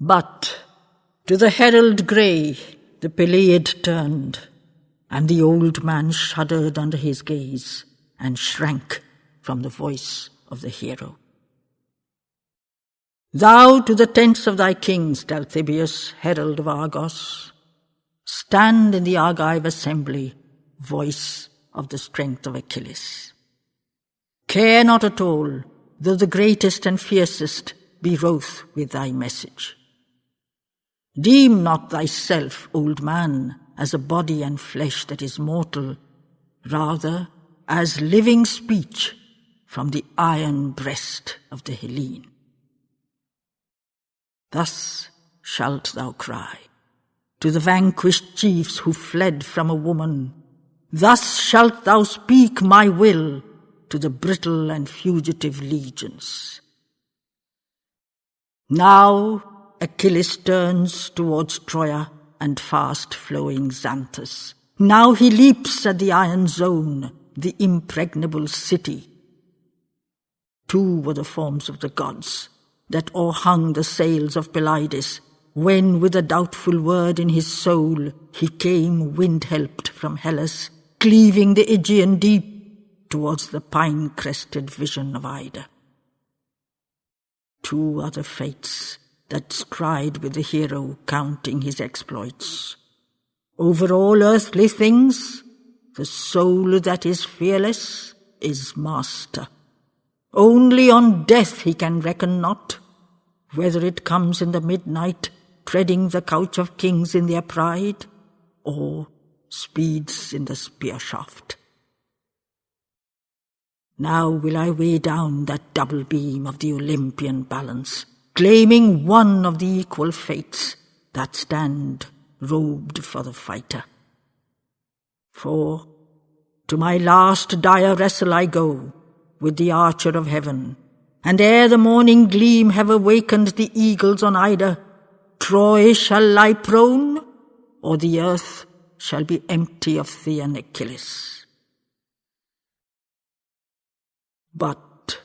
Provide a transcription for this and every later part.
But to the herald grey the Peleid turned, and the old man shuddered under his gaze and shrank from the voice of the hero. Thou to the tents of thy kings, Talthybius, herald of Argos, stand in the Argive assembly, voice of the strength of Achilles. Care not at all, though the greatest and fiercest be wroth with thy message. Deem not thyself, old man, as a body and flesh that is mortal, rather as living speech from the iron breast of the Hellene. Thus shalt thou cry to the vanquished chiefs who fled from a woman. Thus shalt thou speak my will to the brittle and fugitive legions. Now Achilles turns towards Troia and fast-flowing Xanthus. Now he leaps at the iron zone, the impregnable city. Two were the forms of the gods that o'erhung the sails of Pelides, when with a doubtful word in his soul he came wind-helped from Hellas, cleaving the Aegean deep towards the pine-crested vision of Ida. Two other fates that stride with the hero counting his exploits. Over all earthly things, the soul that is fearless is master. Only on death he can reckon not, whether it comes in the midnight, treading the couch of kings in their pride, or speeds in the spear shaft. Now will I weigh down that double beam of the Olympian balance, claiming one of the equal fates that stand robed for the fighter. For to my last dire wrestle I go with the archer of heaven, and ere the morning gleam have awakened the eagles on Ida, Troy shall lie prone, or the earth shall be empty of thee and Achilles. But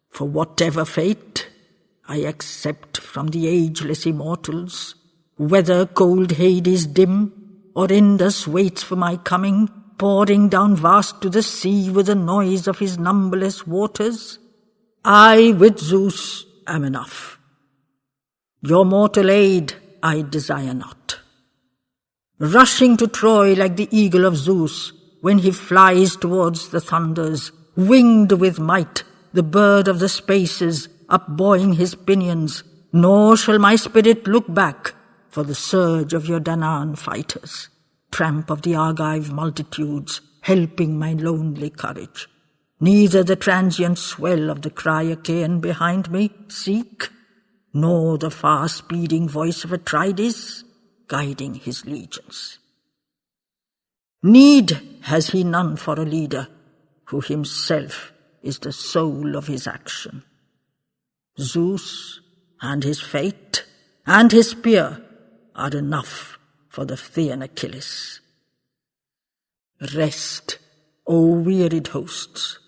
for whatever fate I accept from the ageless immortals, whether cold Hades dim, or Indus waits for my coming, pouring down vast to the sea with the noise of his numberless waters, I with Zeus am enough. Your mortal aid I desire not. Rushing to Troy like the eagle of Zeus, when he flies towards the thunders, winged with might, the bird of the spaces, upbuoying his pinions, nor shall my spirit look back for the surge of your Danaan fighters, tramp of the Argive multitudes, helping my lonely courage. Neither the transient swell of the cry Achaean behind me seek, nor the far-speeding voice of Atrides guiding his legions. Need has he none for a leader, who himself is the soul of his action. Zeus and his fate and his spear are enough for the Phthian Achilles. Rest, O wearied hosts,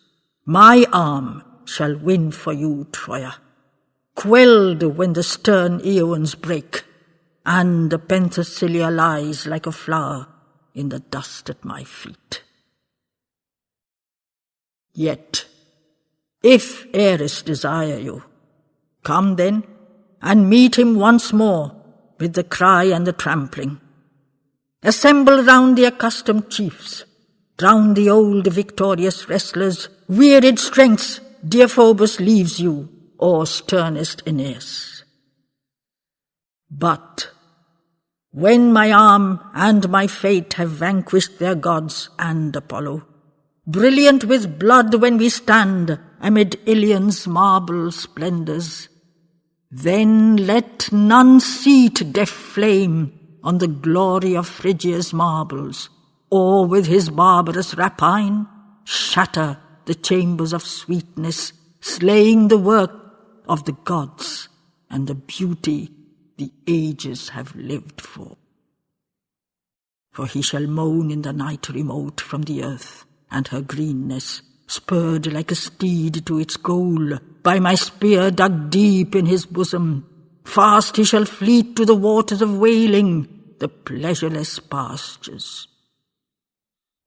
my arm shall win for you Troia, quelled when the stern aeons break, and the Penthesilea lies like a flower in the dust at my feet. Yet, if Ares desire you, come then, and meet him once more with the cry and the trampling. Assemble round the accustomed chiefs, round the old victorious wrestlers, wearied strengths dear Phoebus leaves you, or sternest Aeneas. But when my arm and my fate have vanquished their gods and Apollo, brilliant with blood when we stand amid Ilion's marble splendours, then let none seat deaf flame on the glory of Phrygia's marbles, or with his barbarous rapine shatter the chambers of sweetness, slaying the work of the gods and the beauty the ages have lived for. For he shall moan in the night remote from the earth and her greenness, spurred like a steed to its goal by my spear dug deep in his bosom, Fast he shall fleet to the waters of wailing, the pleasureless pastures.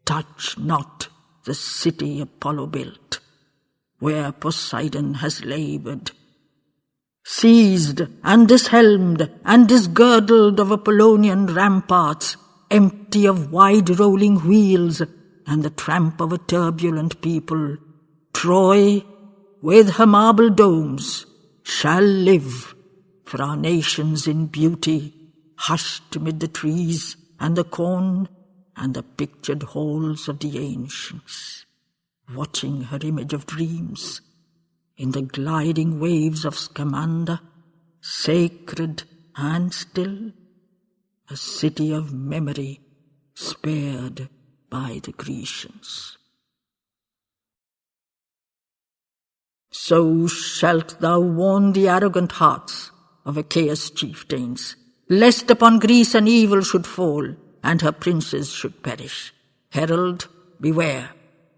Touch not the city Apollo built, where Poseidon has laboured. Seized and dishelmed and disgirdled of Apollonian ramparts, empty of wide rolling wheels and the tramp of a turbulent people, Troy, with her marble domes, shall live for our nations in beauty, hushed amid the trees and the corn and the pictured halls of the ancients, watching her image of dreams in the gliding waves of Scamander, sacred and still, a city of memory spared by the Grecians. So shalt thou warn the arrogant hearts of Achaea's chieftains, lest upon Greece an evil should fall, and her princes should perish. Herald, beware,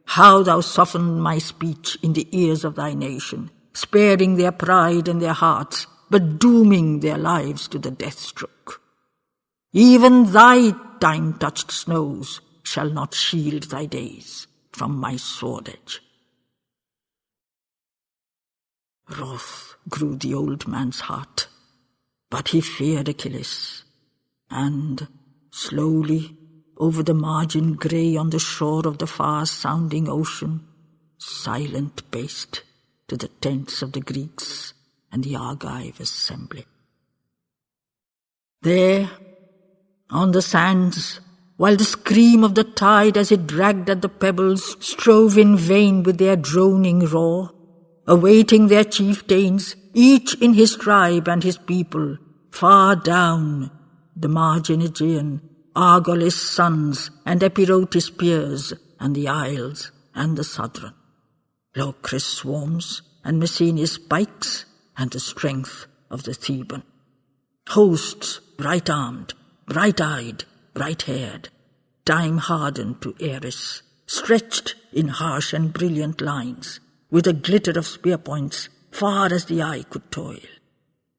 how thou soften my speech in the ears of thy nation, sparing their pride and their hearts, but dooming their lives to the death stroke. Even thy time-touched snows shall not shield thy days from my sword edge. Wroth grew the old man's heart, but he feared Achilles, and slowly, over the margin grey on the shore of the far-sounding ocean, silent paced to the tents of the Greeks and the Argive assembly. There, on the sands, while the scream of the tide as it dragged at the pebbles strove in vain with their droning roar, awaiting their chieftains, each in his tribe and his people, far down the margin Aegean, Argolis' sons and Epirotis' peers, and the isles and the southern, Locris swarms and Messenius pikes, and the strength of the Theban. Hosts bright-armed, bright-eyed, bright-haired, time-hardened to Eris, stretched in harsh and brilliant lines, with a glitter of spear points far as the eye could toil.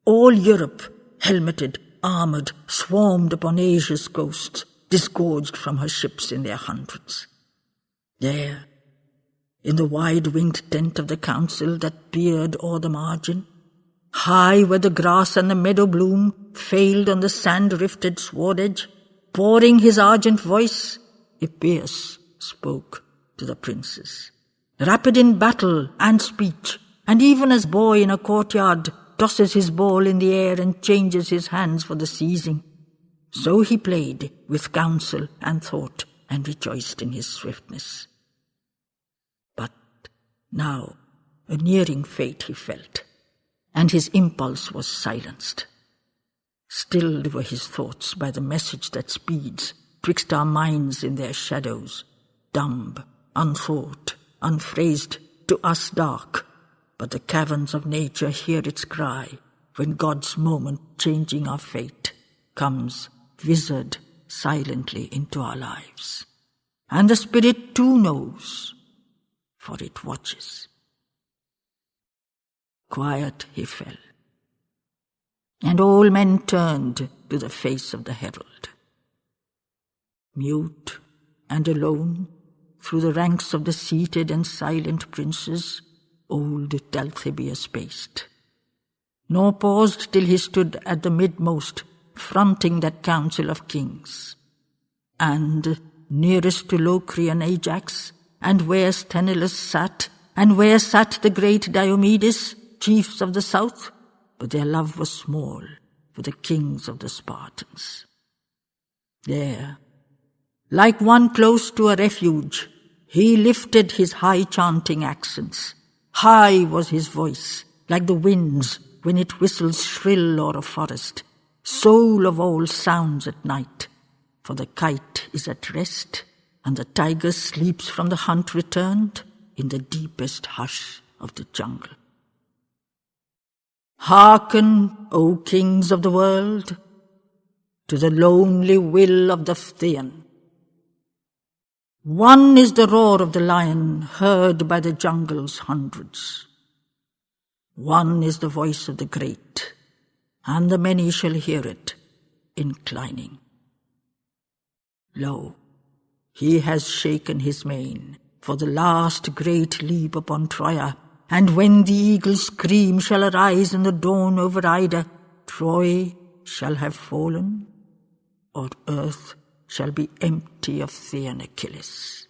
All Europe, helmeted, armoured, swarmed upon Asia's coasts, disgorged from her ships in their hundreds. There, in the wide-winged tent of the council that peered o'er the margin, high where the grass and the meadow bloom failed on the sand-rifted sword edge, pouring his argent voice, Epeius spoke to the princes. Rapid in battle and speech, and even as boy in a courtyard tosses his ball in the air and changes his hands for the seizing, so he played with counsel and thought and rejoiced in his swiftness. But now a nearing fate he felt, and his impulse was silenced. Stilled were his thoughts by the message that speeds twixt our minds in their shadows, dumb, unthought, unphrased, to us dark, but the caverns of nature hear its cry when God's moment changing our fate comes wizard silently into our lives. And the spirit too knows, for it watches. Quiet he fell, and all men turned to the face of the herald. Mute and alone, through the ranks of the seated and silent princes, old Deiphobus paced, nor paused till he stood at the midmost, fronting that council of kings. And nearest to Locrian Ajax, and where Sthenelus sat, and where sat the great Diomedes, chiefs of the south, but their love was small for the kings of the Spartans. There, like one close to a refuge, he lifted his high chanting accents. High was his voice, like the wind's when it whistles shrill o'er a forest, soul of all sounds at night, for the kite is at rest, and the tiger sleeps from the hunt returned in the deepest hush of the jungle. Hearken, O kings of the world, to the lonely will of the Phthian. One is the roar of the lion heard by the jungle's hundreds. One is the voice of the great, and the many shall hear it, inclining. Lo, he has shaken his mane for the last great leap upon Troia, and when the eagle's scream shall arise in the dawn over Ida, Troy shall have fallen, or earth shall be empty of thee and Achilles.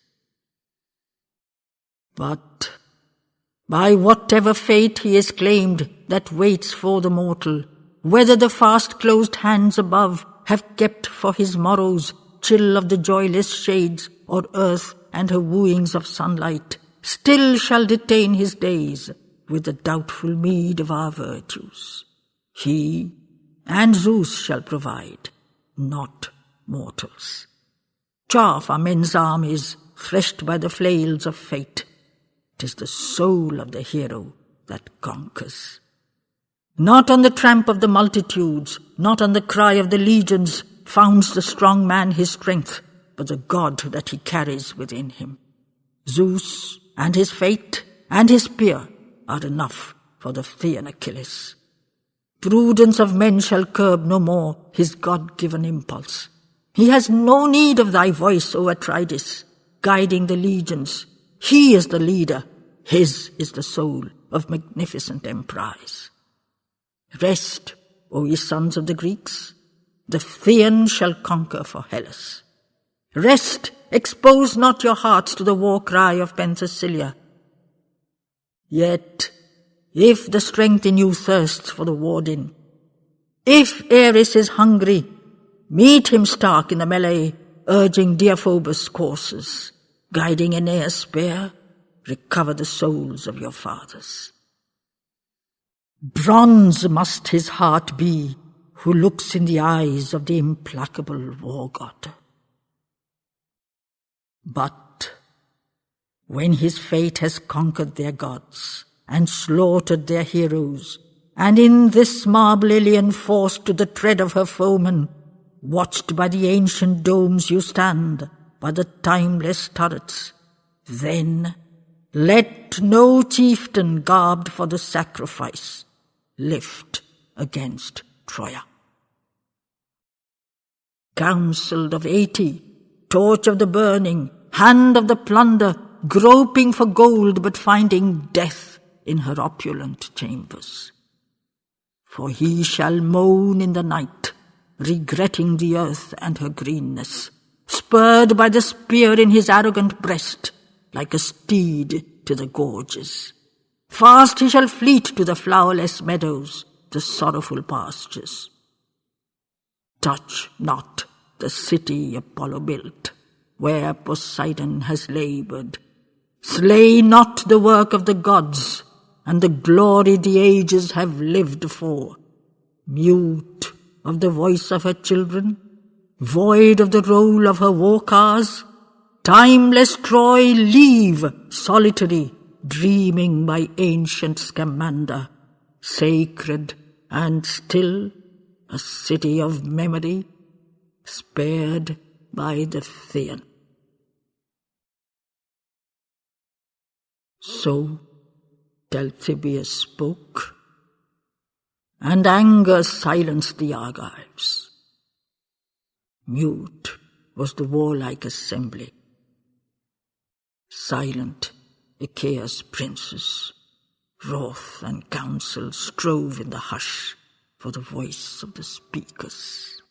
But by whatever fate he is claimed that waits for the mortal, whether the fast-closed hands above have kept for his morrows chill of the joyless shades, or earth and her wooings of sunlight, still shall detain his days with the doubtful meed of our virtues. He and Zeus shall provide, not mortals. Chaff are men's armies, threshed by the flails of fate. 'Tis the soul of the hero that conquers. Not on the tramp of the multitudes, not on the cry of the legions, founds the strong man his strength, but the God that he carries within him. Zeus and his fate and his spear are enough for the Thean Achilles. Prudence of men shall curb no more his God-given impulse. He has no need of thy voice, O Atrides, guiding the legions. He is the leader, his is the soul of magnificent emprise. Rest, O ye sons of the Greeks, the Thean shall conquer for Hellas. Rest, expose not your hearts to the war cry of Penthesilea. Yet, if the strength in you thirsts for the war-din, if Ares is hungry, meet him stark in the melee, urging Deiphobus' coursers, guiding Aeneas' spear, recover the souls of your fathers. Bronze must his heart be, who looks in the eyes of the implacable war god. But when his fate has conquered their gods and slaughtered their heroes, and in this marble Ilion forced to the tread of her foemen, watched by the ancient domes you stand, by the timeless turrets, then let no chieftain garbed for the sacrifice lift against Troia. Counselled of 80, torch of the burning, hand of the plunder, groping for gold but finding death in her opulent chambers. For he shall moan in the night, regretting the earth and her greenness, spurred by the spear in his arrogant breast, like a steed to the gorges. Fast he shall fleet to the flowerless meadows, the sorrowful pastures. Touch not the city Apollo built, where Poseidon has laboured. Slay not the work of the gods, and the glory the ages have lived for. Mute of the voice of her children, void of the roll of her war cars, timeless Troy leave solitary, dreaming by ancient Scamander, sacred and still, a city of memory, spared by the Thean. So Talthybius spoke, and anger silenced the Argives. Mute was the warlike assembly. Silent Achaea's princes, wrath and counsel strove in the hush for the voice of the speakers.